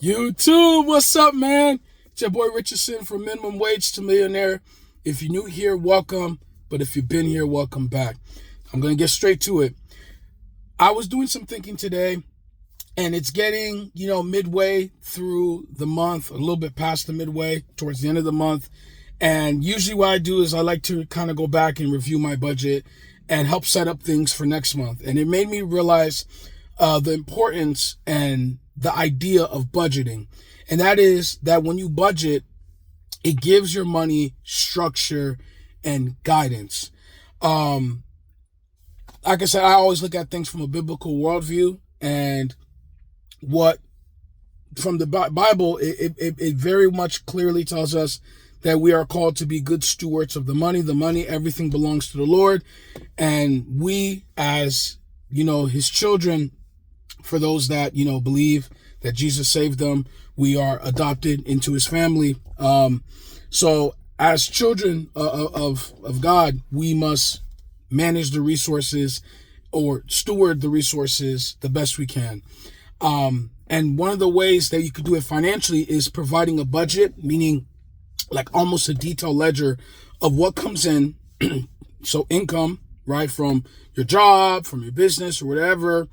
YouTube, what's up, man? It's your boy Richardson from Minimum Wage to Millionaire. If you're new here, welcome. But if you've been here, welcome back. I'm going to get straight to it. I was doing some thinking today, and it's getting, midway through the month, a little bit past the midway, towards the end of the month. And usually what I do is I like to kind of go back and review my budget and help set up things for next month. And it made me realize the importance and the idea of budgeting. And that is that when you budget, it gives your money structure and guidance. Like I said, I always look at things from a biblical worldview, and what from the Bible, it very much clearly tells us that we are called to be good stewards of the money. The money, everything belongs to the Lord. And we as, his children, for those that, believe that Jesus saved them, we are adopted into his family. So as children of God, we must manage the resources or steward the resources the best we can. And one of the ways that you could do it financially is providing a budget, meaning like almost a detailed ledger of what comes in. So income, right, from your job, from your business or whatever,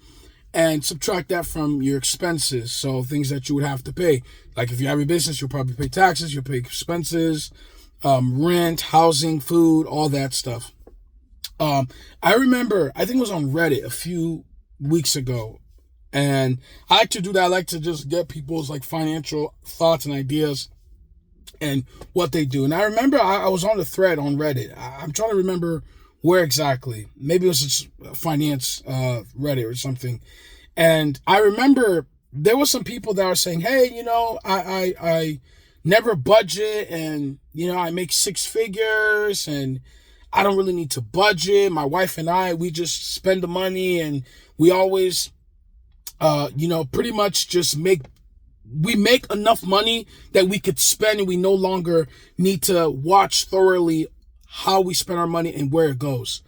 and subtract that from your expenses. So things that you would have to pay. Like if you have a business, you'll probably pay taxes, you'll pay expenses, rent, housing, food, all that stuff. I remember, I think it was on Reddit a few weeks ago, and I like to do that. I like to just get people's like financial thoughts and ideas and what they do. And I remember I was on the thread on Reddit. I'm trying to remember where exactly. Maybe it was just finance Reddit or something. And I remember there was some people that were saying, hey, I never budget, and, I make six figures and I don't really need to budget. My wife and I, we just spend the money, and we always, pretty much just make enough money that we could spend, and we no longer need to watch thoroughly how we spend our money and where it goes.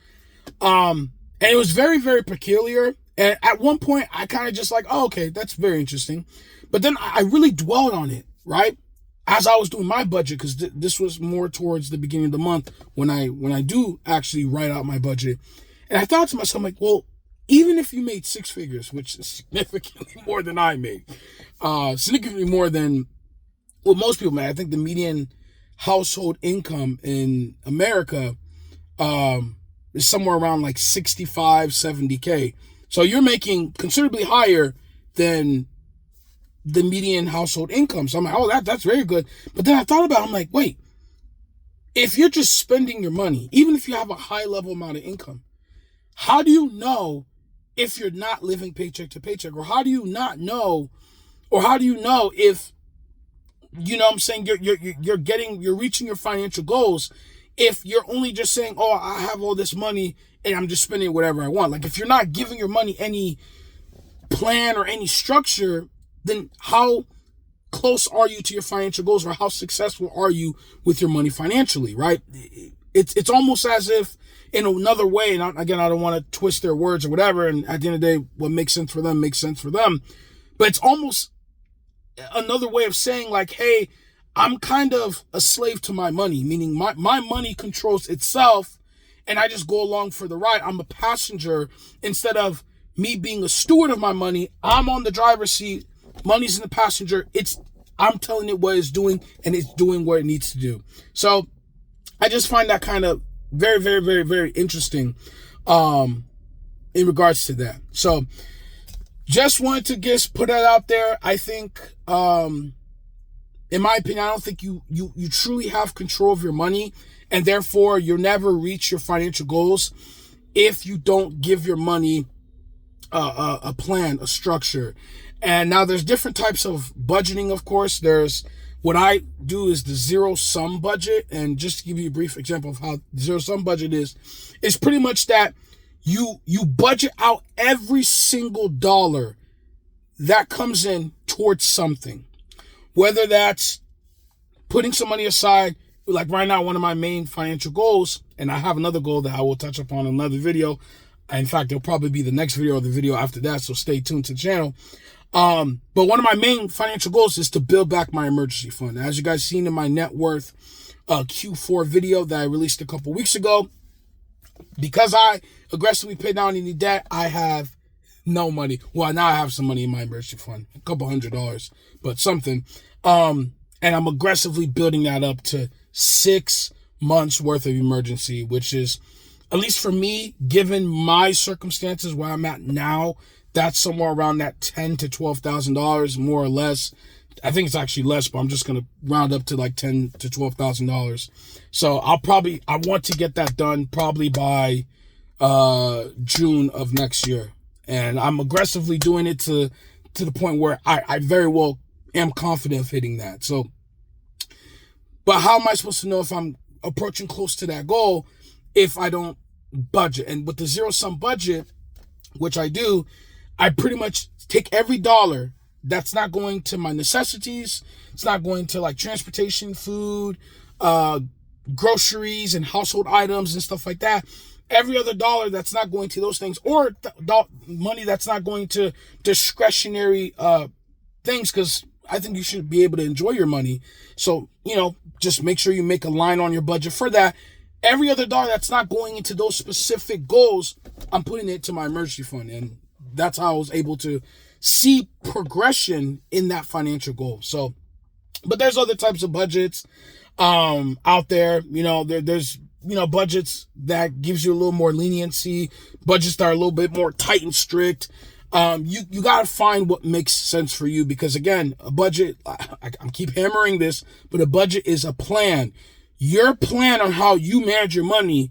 And it was very, very peculiar. And at one point I kind of just like, oh, okay, that's very interesting. But then I really dwelled on it, right? As I was doing my budget, because this was more towards the beginning of the month when I do actually write out my budget. And I thought to myself, like, well, even if you made six figures, which is significantly more than I made, significantly more than what most people made. I think the median household income in America is somewhere around like 65, 70K. So you're making considerably higher than the median household income. So I'm like, oh, that's very good. But then I thought about it, I'm like, wait, if you're just spending your money, even if you have a high level amount of income, how do you know if you're not living paycheck to paycheck? Or how do you not know, or how do you know if, what I'm saying, you're reaching your financial goals if you're only just saying, oh, I have all this money and I'm just spending whatever I want? Like if you're not giving your money any plan or any structure, then how close are you to your financial goals, or how successful are you with your money financially, right? It's almost as if, in another way, and again, I don't want to twist their words or whatever, and at the end of the day, what makes sense for them makes sense for them, but it's almost another way of saying like, hey, I'm kind of a slave to my money, meaning my money controls itself, and I just go along for the ride. I'm a passenger. Instead of me being a steward of my money, I'm on the driver's seat, money's in the passenger. I'm telling it what it's doing, and it's doing what it needs to do. So I just find that kind of very, very, very, very interesting in regards to that. So just wanted to just put that out there. I think, in my opinion, I don't think you truly have control of your money, and therefore you'll never reach your financial goals if you don't give your money a plan, a structure. And now there's different types of budgeting, of course. There's what I do is the zero-sum budget. And just to give you a brief example of how zero-sum budget is pretty much that you budget out every single dollar that comes in towards something. Whether that's putting some money aside, like right now, one of my main financial goals, and I have another goal that I will touch upon in another video. In fact, it'll probably be the next video or the video after that, so stay tuned to the channel. But one of my main financial goals is to build back my emergency fund. As you guys seen in my net worth Q4 video that I released a couple weeks ago, because I aggressively paid down any debt, I have no money. Well, now I have some money in my emergency fund, a couple $100, but something. And I'm aggressively building that up to 6 months worth of emergency, which is, at least for me, given my circumstances where I'm at now, that's somewhere around that $10,000 to $12,000, more or less. I think it's actually less, but I'm just going to round up to like $10,000 to $12,000. So I want to get that done probably by June of next year. And I'm aggressively doing it to the point where I very well am confident of hitting that. So, but how am I supposed to know if I'm approaching close to that goal if I don't budget? And with the zero-sum budget, which I do, I pretty much take every dollar that's not going to my necessities. It's not going to like transportation, food, groceries and household items and stuff like that. Every other dollar that's not going to those things, or money that's not going to discretionary things, because I think you should be able to enjoy your money. So, just make sure you make a line on your budget for that. Every other dollar that's not going into those specific goals, I'm putting it to my emergency fund. And that's how I was able to see progression in that financial goal. So, but there's other types of budgets out there. There's budgets that gives you a little more leniency, budgets that are a little bit more tight and strict. You got to find what makes sense for you, because again, a budget, I keep hammering this, but a budget is a plan. Your plan on how you manage your money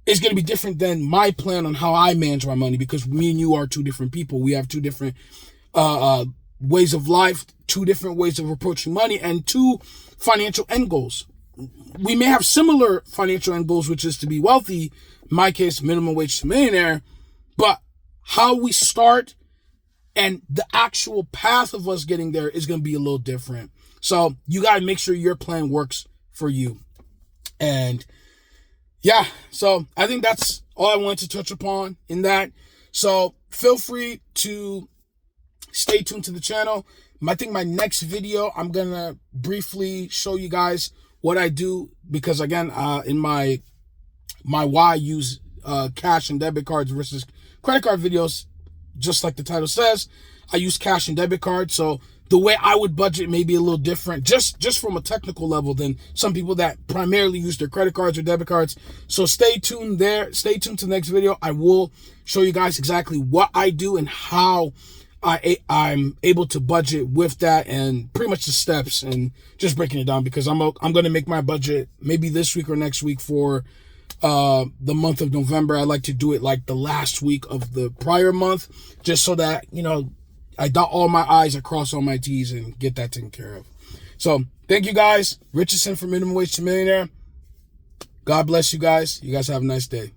is going to be different than my plan on how I manage my money, because me and you are two different people. We have two different ways of life, two different ways of approaching money, and two financial end goals. We may have similar financial end goals, which is to be wealthy, in my case, minimum wage to millionaire, but how we start and the actual path of us getting there is going to be a little different. So you got to make sure your plan works for you. And yeah, so I think that's all I wanted to touch upon in that. So feel free to stay tuned to the channel. I think my next video, I'm going to briefly show you guys what I do, because again, in my why I use cash and debit cards versus credit card videos, just like the title says, I use cash and debit cards. So the way I would budget may be a little different, just from a technical level, than some people that primarily use their credit cards or debit cards. So stay tuned there. Stay tuned to the next video. I will show you guys exactly what I do and how I'm able to budget with that, and pretty much the steps, and just breaking it down, because I'm going to make my budget maybe this week or next week for the month of November. I like to do it like the last week of the prior month, just so that, I dot all my I's, I cross all my T's, and get that taken care of. So thank you guys. Richardson from Minimum Wage to Millionaire. God bless you guys. You guys have a nice day.